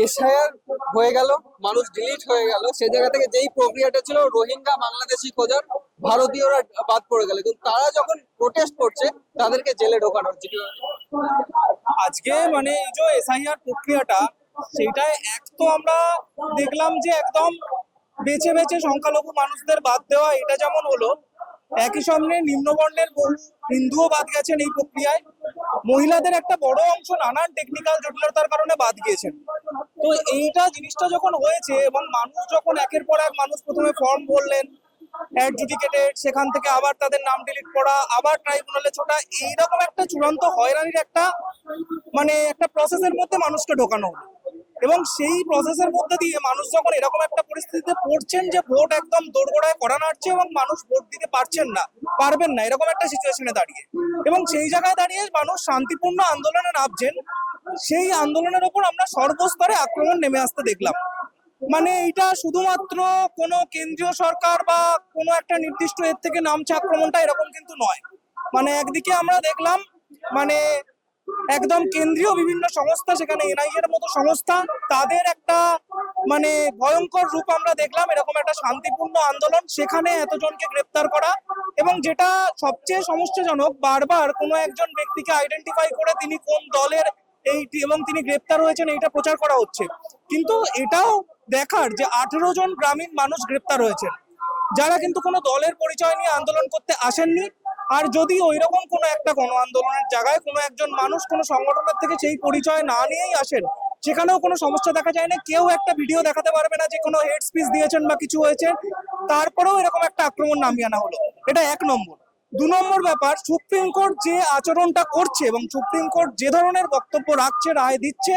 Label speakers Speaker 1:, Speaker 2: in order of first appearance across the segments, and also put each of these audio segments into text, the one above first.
Speaker 1: SIR হয়ে গেল, মানুষ ডিলিট হয়ে গেল, সে জায়গা থেকে যেই প্রক্রিয়াটা ছিল রোহিঙ্গা বাংলাদেশি খোঁজার, ভারতীয়রা বাদ পড়ে গেল, কিন্তু তারা যখন প্রোটেস্ট করছে তাদেরকে জেলে ঢোকানো হচ্ছে।
Speaker 2: আজকে মানে এই যে এসআইআর প্রক্রিয়াটা, সেটাই এক তো আমরা দেখলাম যে একদম বেছে বেছে সংখ্যালঘু মানুষদের বাদ দেওয়া, এটা যেমন হলো, একই সঙ্গে নিম্নবর্ণের বহু হিন্দুও বাদ গেছেন এই প্রক্রিয়ায়। মহিলাদের একটা বড় অংশ নানান টেকনিক্যাল জটিলতার কারণে বাদ গিয়েছেন। তো এইটা জিনিসটা যখন হয়েছে এবং মানুষ যখন একের পর এক মানুষ প্রথমে ফর্ম ভরলেন, অ্যাডজুডিকেটেড, সেখান থেকে আবার তাদের নাম ডিলিট করা, আবার ট্রাইব্যুনালে ছোটা, এইরকম একটা চূড়ান্ত হয়রানির একটা মানে একটা প্রসেসের মধ্যে মানুষকে ঢোকানো হলো। এবং সেই প্রসেসের মধ্যে দিয়ে মানুষ যখন এরকম একটা পরিস্থিতিতে পড়ছেন যে ভোট একদম দোরগোড়ায় করা নাড়ছে এবং মানুষ ভোট দিতে পারবেন না এরকম একটা সিচুয়েশনে দাঁড়িয়ে, এবং সেই জায়গায় দাঁড়িয়ে মানুষ শান্তিপূর্ণ আন্দোলনে নামছেন, সেই আন্দোলনের ওপর আমরা সর্বস্তরে আক্রমণ নেমে আসতে দেখলাম। মানে এটা শুধুমাত্র কোনো কেন্দ্রীয় সরকার বা কোনো একটা নির্দিষ্ট এর থেকে নামছে আক্রমণটা, এরকম কিন্তু নয়। মানে একদিকে আমরা দেখলাম মানে একদম কেন্দ্রীয় বিভিন্ন সংস্থা, সেখানে এনআইএ এর মতো সংস্থা, তাদের একটা মানে ভয়ঙ্কর রূপ আমরা দেখলাম। এরকম একটা শান্তিপূর্ণ আন্দোলন, সেখানে এতজনকে গ্রেপ্তার করা, এবং যেটা সবচেয়ে সমস্যাজনক, বারবার কোনো একজন ব্যক্তিকে আইডেন্টিফাই করে তিনি কোন দলের এই এবং তিনি গ্রেপ্তার হয়েছেন এইটা প্রচার করা হচ্ছে। কিন্তু এটাও দেখার যে 18 জন গ্রামীণ মানুষ গ্রেপ্তার হয়েছেন, যারা কিন্তু কোনো দলের পরিচয় নিয়ে আন্দোলন করতে আসেননি। আর যদি ওইরকম কোনো একটা গণ আন্দোলনের জায়গায় কোনো একজন মানুষ কোনো সংগঠনের থেকে সেই পরিচয় না নিয়েই আসেন, সেখানেও কোনো সমস্যা দেখা যায় না। কেউ একটা ভিডিও দেখাতে পারবে না যে কোনো হেড স্পিচ দিয়েছেন বা কিছু হয়েছে, তারপরেও এরকম একটা আক্রমণ নামিয়ে আনা হলো। এটা 1 নম্বর। 2 নম্বর ব্যাপার, সুপ্রিম কোর্ট যে আচরণটা করছে এবং সুপ্রিম কোর্ট যে ধরনের বক্তব্য রাখছে, রায় দিচ্ছে,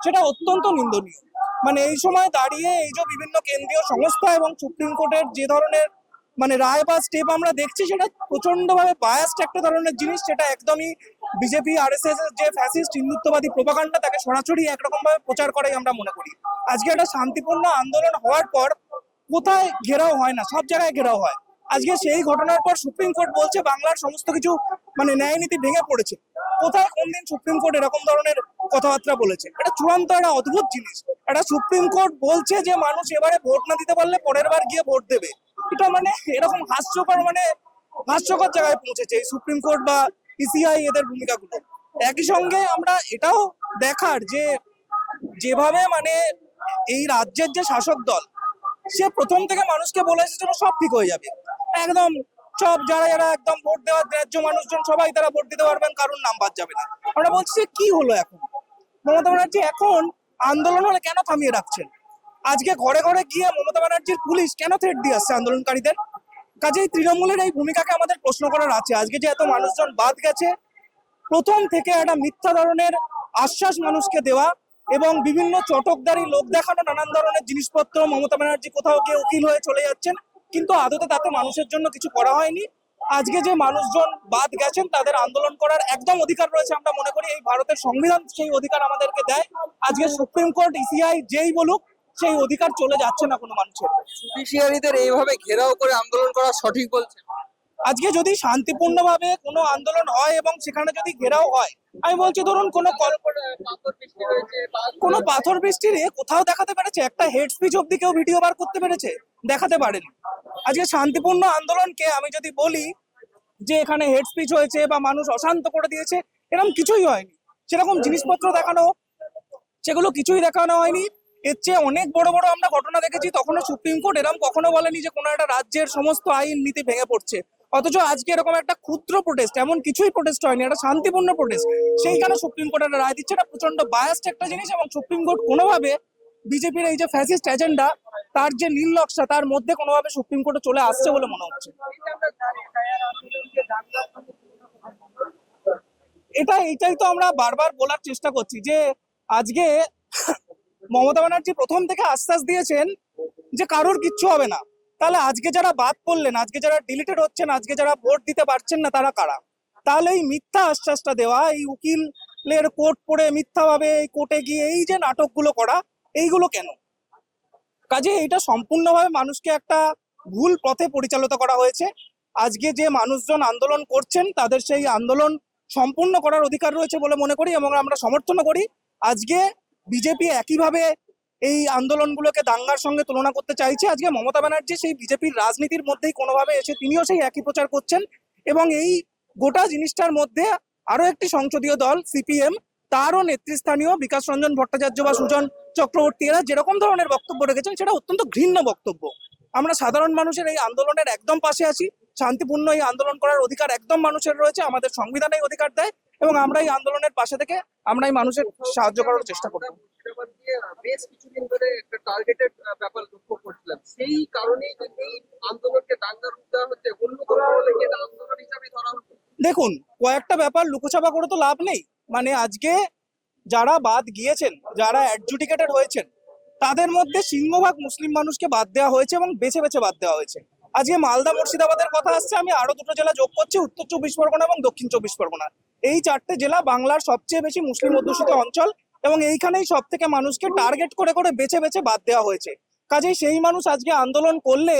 Speaker 2: সেটা অত্যন্ত নিন্দনীয়। মানে এই সময় দাঁড়িয়ে এই যে বিভিন্ন কেন্দ্রীয় সংস্থা এবং সুপ্রিম কোর্টের যে ধরনের মানে রায় বা স্টেপ আমরা দেখছি, সেটা প্রচন্ড ভাবে বায়াসড একটা ধরনের জিনিস। সেটা একদমই বিজেপি আরএসএস এর যে ফ্যাসিস্ট হিন্দুত্ববাদী প্রোপাগান্ডা, তাকে সরাসরি একরকম ভাবে প্রচার করাই আমরা মনে করি। আজকে একটা শান্তিপূর্ণ আন্দোলন হওয়ার পর কোথায় ঘেরাও হয় না, সব জায়গায় ঘেরাও হয়। আজকে সেই ঘটনার পর সুপ্রিম কোর্ট বলছে বাংলার সমস্ত কিছু মানে ন্যায় নীতি ভেঙে পড়েছে। কোথায় কোন দিন সুপ্রিম কোর্ট এরকম ধরনের কথাবার্তা বলেছে? এটা চূড়ান্ত একটা অদ্ভুত জিনিস। একটা সুপ্রিম কোর্ট বলছে যে মানুষ এবারে ভোট না দিতে পারলে পরের বার গিয়ে ভোট দেবে। এটা মানে এরকম হাস্যকর জায়গায় পৌঁছেছে এই সুপ্রিম কোর্ট বা ইসিআই এদের ভূমিকাগুলো। একই সঙ্গে আমরা এটাও দেখার যে যেভাবে মানে এই রাজ্যের যে শাসক দল, সে প্রথম থেকে মানুষকে বলে এসেছিল সব ঠিক হয়ে যাবে, একদম সব যারা যারা একদম ভোট দেওয়ার ন্যায্য মানুষজন সবাই তারা ভোট দিতে পারবেন, কারণ নাম বাদ যাবে না। আমরা বলছি কি হলো এখন? মমতা ব্যানার্জি এখন আন্দোলন হলে কেন থামিয়ে রাখছেন? আজকে ঘরে ঘরে গিয়ে মমতা ব্যানার্জির পুলিশ কেন থ্রেট দিয়ে আসছে আন্দোলনকারীদের? কাজেই তৃণমূলের এই ভূমিকাকে আমাদের প্রশ্ন করার আছে। আজকে যে এত মানুষজন বাদ গেছে, প্রথম থেকে একটা মিথ্যা ধরনের আশ্বাস মানুষকে দেওয়া এবং বিভিন্ন চটকদারি লোক দেখানো নানান ধরনের জিনিসপত্র, মমতা ব্যানার্জি কোথাও গিয়ে উকিল হয়ে চলে যাচ্ছেন, কিন্তু আদতে তাতে মানুষের জন্য কিছু করা হয়নি। আজকে যে মানুষজন বাদ গেছেন, তাদের আন্দোলন করার একদম অধিকার রয়েছে। আমরা মনে করি এই ভারতের সংবিধান সেই অধিকার আমাদেরকে দেয়। আজকে সুপ্রিম কোর্ট, ইসিআই যেই বলুক, সেই অধিকার চলে যাচ্ছে না কোনো মানুষের।
Speaker 1: জুডিশিয়ারিদের এইভাবে ঘেরাও করে আন্দোলন করা সঠিক বলছে?
Speaker 2: আজকে যদি শান্তিপূর্ণভাবে কোনো আন্দোলন হয় এবং সেখানে যদি ঘেরাও হয়, আমি বলছি ধরুন কোনো পাথর বৃষ্টির কোথাও দেখাতে পেরেছে? একটা হেড স্পিচ অব্দি কেউ ভিডিও বার করতে পেরেছে? দেখাতে পারেনি। আজকে শান্তিপূর্ণ আন্দোলনকে আমি যদি বলি যে এখানে হেড স্পিচ হয়েছে বা মানুষ অশান্ত করে দিয়েছে, এরকম কিছুই হয়নি। সেরকম জিনিসপত্র দেখানো, সেগুলো কিছুই দেখানো হয়নি। এর চেয়ে অনেক বড় বড় আমরা ঘটনা দেখেছি, তখনও সুপ্রিম কোর্ট এরকম কখনো বলেনি যে কোনো একটা রাজ্যের সমস্ত আইন নীতি ভেঙে পড়ছে। অথচ আজকে এরকম একটা ক্ষুদ্র প্রোটেস্ট, এমন কিছুই প্রোটেস্ট হয়নি, একটা শান্তিপূর্ণ প্রোটেস্ট, সেইখানে সুপ্রিম কোর্ট একটা রায় দিচ্ছে। এটা প্রচন্ড বায়াসড একটা জিনিস, এবং সুপ্রিম কোর্ট কোনোভাবে বিজেপির এই যে ফ্যাসিস্ট এজেন্ডা, তার যে নীল নকশা, তার মধ্যে কোনোভাবে সুপ্রিম কোর্টে চলে আসছে বলে মনে হচ্ছে। এইটাই তো আমরা বারবার বলার চেষ্টা করছি যে আজকে মমতা ব্যানার্জি প্রথম থেকে আশ্বাস দিয়েছেন যে কারোর কিচ্ছু হবে না। তাহলে আজকে যারা বাদ পড়লেন, আজকে যারা ডিলিটেড হচ্ছেন, আজকে যারা ভোট দিতে পারছেন না, তারা কারা? তাহলে এই মিথ্যা আশ্বাসটা দেওয়া, এই উকিলের কোর্ট পড়ে মিথ্যাভাবে এই কোর্টে গিয়ে এই যে নাটকগুলো করা, এইগুলো কেন? কাজে এটা সম্পূর্ণভাবে মানুষকে একটা ভুল পথে পরিচালিত করা হয়েছে। আজকে যে মানুষজন আন্দোলন করছেন, তাদের সেই আন্দোলন সম্পূর্ণ করার অধিকার রয়েছে বলে মনে করি এবং আমরা সমর্থন করি। আজকে বিজেপি একইভাবে এই আন্দোলনগুলোকে দাঙ্গার সঙ্গে তুলনা করতে চাইছে। আজকে মমতা ব্যানার্জি সেই বিজেপির রাজনীতির মধ্যেই কোনোভাবে এসে তিনিও সেই একই প্রচার করছেন, এবং এই গোটা জিনিসটার মধ্যে আরো একটি সংসদীয় দল সিপিএম, তারও নেতৃস্থানীয় বিকাশ রঞ্জন ভট্টাচার্য বা সুজন চক্রবর্তী এরা যেরকম ধরনের বক্তব্য রেখেছেন সেটা অত্যন্ত ঘৃণ্য বক্তব্য। আমরা সাধারণ মানুষের এই আন্দোলনের একদম পাশে আছি। শান্তিপূর্ণ এই আন্দোলন করার অধিকার একদম মানুষের রয়েছে, আমাদের সংবিধান এই অধিকার দেয়, এবং আমরা এই আন্দোলনের পাশে থেকে আমরা এই মানুষের সাহায্য করার চেষ্টা করব।
Speaker 1: মুর্শিদাবাদ নিয়ে বেশ কিছুদিন ধরে একটা টার্গেটেড ব্যাপার লক্ষ্য করছিলাম, সেই কারণেই যদি এই আন্দোলনকে দাঙ্গার রূপ দেওয়া হচ্ছে, অন্য কোনো বলে কি এটা আন্দোলন হিসাবে ধরা হচ্ছে?
Speaker 2: দেখুন, কয়েকটা ব্যাপার লুকোছাপা করে তো লাভ নেই। মানে আজকে যারা বাদ গিয়েছেন, যারা অ্যাডজুডিকেটেড হয়েছেন, তাদের মধ্যে সিংহভাগ মুসলিম মানুষকে বাদ দেওয়া হয়েছে এবং বেছে বেছে বাদ দেওয়া হয়েছে। আজকে মালদা মুর্শিদাবাদের কথা আসছে, আমি আরো দুটো জেলা যোগ করছি, উত্তর 24 পরগনা এবং দক্ষিণ 24 পরগনা। এই চারটে জেলা বাংলার সবচেয়ে বেশি মুসলিম অধ্যুষিত অঞ্চল, এবং এইখানেই সব থেকে মানুষকে টার্গেট করে করে বেছে বেছে বাদ দেওয়া হয়েছে। কাজেই সেই মানুষ আজকে আন্দোলন করলে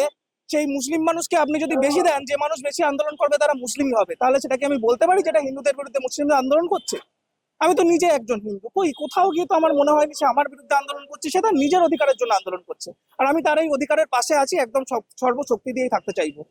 Speaker 2: সেই মুসলিম মানুষকে আপনি যদি বেশি দেন, যে মানুষ বেশি আন্দোলন করবে তারা মুসলিমই হবে, তাহলে সেটাকে আমি বলতে পারি যেটা হিন্দুদের বিরুদ্ধে মুসলিমরা আন্দোলন করছে? আমি তো নিজে একজন হিন্দু, কোথাও গিয়ে তো আমার মনে হয়নি সে আমার বিরুদ্ধে আন্দোলন করছে, সে তার নিজের অধিকারের জন্য আন্দোলন করছে, আর আমি তার এই অধিকারের পাশে আছি, একদম সর্বশক্তি দিয়েই থাকতে চাইবো।